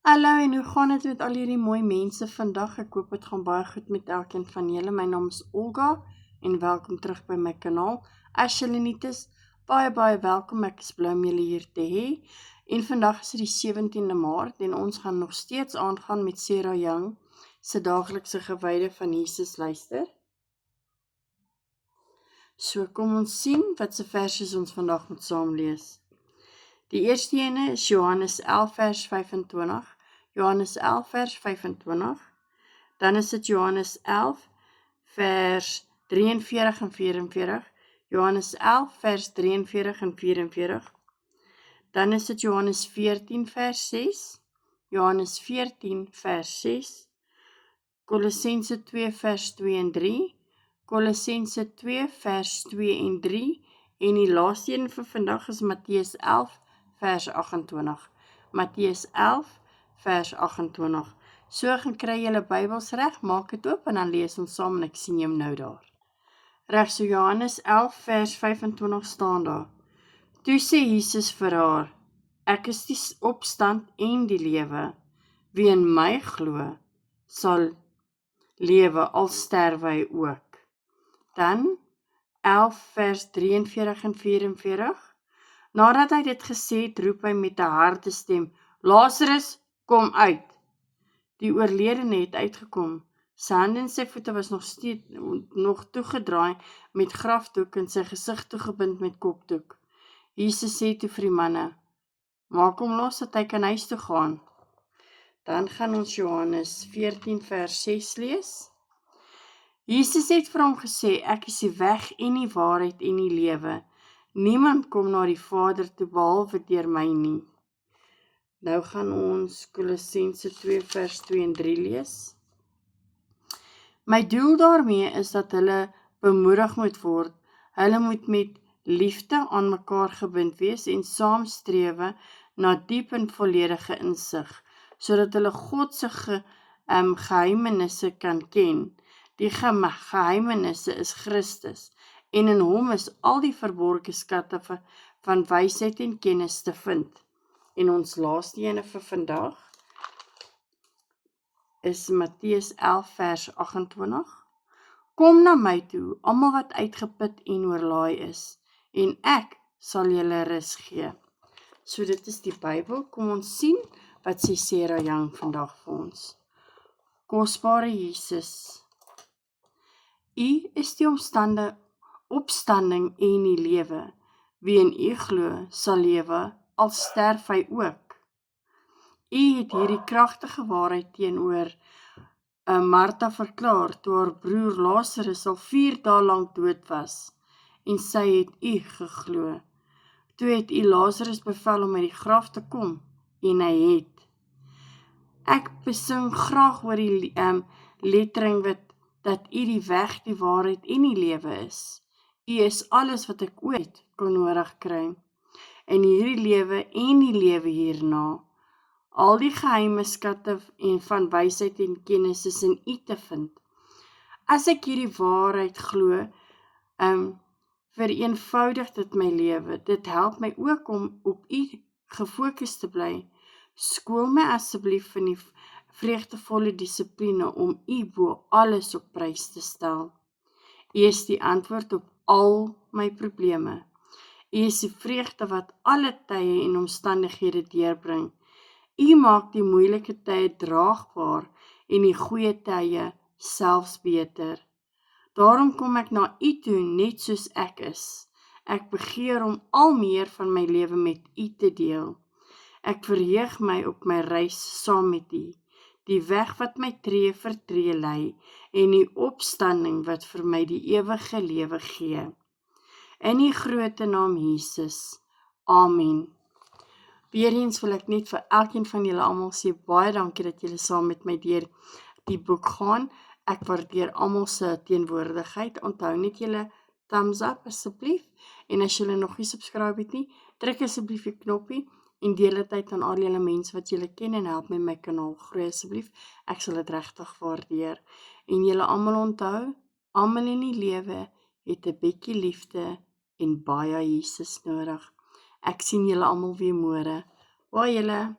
Hallo en hoe gaan dit met al hierdie mooi mense vandag? Ek hoop dit gaan baie goed met elkeen van julle. My naam is Olga en welkom terug by my kanaal. As julle nuut is, baie welkom. Ek is bly om julle hier te hê. En vandag is dit die 17de Maart en ons gaan nog steeds aangaan met Sarah Young se daaglikse gewyde van Jesus luister. So kom ons sien wat se verse ons vandag moet saam lees. Die eerste ene is Johannes 11 vers 25. Johannes 11 vers 25. Dan is dit Johannes 11 vers 43 en 44. Johannes 11 vers 43 en 44. Dan is dit Johannes 14 vers 6. Johannes 14 vers 6. Kolossense 2 vers 2 en 3. Kolossense 2 vers 2 en 3. En die laaste een vir vandag is Matteus 11 vers 28. Matteus 11 vers 28. So gaan kry julle Bybels reg, maak dit oop en dan lees ons saam en ek sien jou nou daar. Reg, so Johannes 11 vers 25 staan daar. Toe sê Jesus vir haar, ek is die opstand en die lewe. Wie in my glo, sal lewe al sterwe hy ook. Dan 11 vers 43 en 44. Nadat hy dit gesê het, roep hy met 'n harde stem, Lazarus, kom uit. Die oorledene het uitgekom. Sy hande en sy voete was nog toegedraai met grafdoek en sy gesig toegebind met kopdoek. Jesus sê toe vir die manne, maak hom los dat hy kan huis toe gaan. Dan gaan ons Johannes 14 vers 6 lees. Jesus het vir hom gesê, ek is die weg en die waarheid en die lewe. Niemand kom na die Vader toe behalwe deur my nie. Nou gaan ons Kolossense 2 vers 2 en 3 lees. My doel daarmee is dat hulle bemoedig moet word. Hulle moet met liefde aan mekaar gebind wees en saam strewe na diep en volledige insig, sodat hulle God se geheimenisse kan ken. Die geheimenisse is Christus en in hom is al die verborgde skatte van wysheid en kennis te vind. En ons laaste ene vir vandag is Matteus 11 vers 28. Kom na my toe, almal wat uitgeput en oorlaai is, en ek sal julle rus gee. So dit is die Bybel. Kom ons sien wat sê Sarah Young vandag vir ons. Kosbare Jesus, U is die opstanding en die lewe. Wie in U glo, sal lewe, al sterf hy ook. U het hierdie kragtige waarheid teenoor Martha verklaar, toe haar broer Lazarus al 4 dae lank dood was, en sy het U geglo. Toe het U Lazarus bevel om uit die graf te kom, en hy het. Ek besing graag oor die lettering dat U die weg, die waarheid en die lewe is. U is alles wat ek ooit kon nodig kry. In hierdie lewe en die lewe hierna. Al die geheime skatte en van wysheid en kennis is in U te vind. As ek hierdie waarheid glo, vereenvoudig dit my lewe. Dit help my ook om op U gefokus te bly. Skool my asseblief in die vreugdevolle dissipline om U bo alles op prys te stel. U is die antwoord op al my probleme. U is die vreugde wat alle tye en omstandighede deurbring. U maak die moeilike tye draagbaar en die goeie tye selfs beter. Daarom kom ek na U toe net soos ek is. Ek begeer om al meer van my lewe met U te deel. Ek verheug my op my reis saam met U, die weg wat my tree vir tree lei en die opstanding wat vir my die ewige lewe gee. In die groote naam Jesus. Amen. Weereens wil ek net vir elkeen van julle almal sê baie dankie dat julle saam met my deur die boek gaan. Ek waardeer almal se teenwoordigheid. Onthou net julle thumbs up asseblief. En as julle nog nie subscribe het nie, druk asseblief die knoppie en deel dit uit aan al julle mense wat julle ken en help my kanaal groei asseblief. Ek sal dit regtig waardeer. En julle almal onthou, almal in die lewe het 'n bietjie liefde en baie Jesus nodig. Ek sien julle almal weer môre. Baie julle.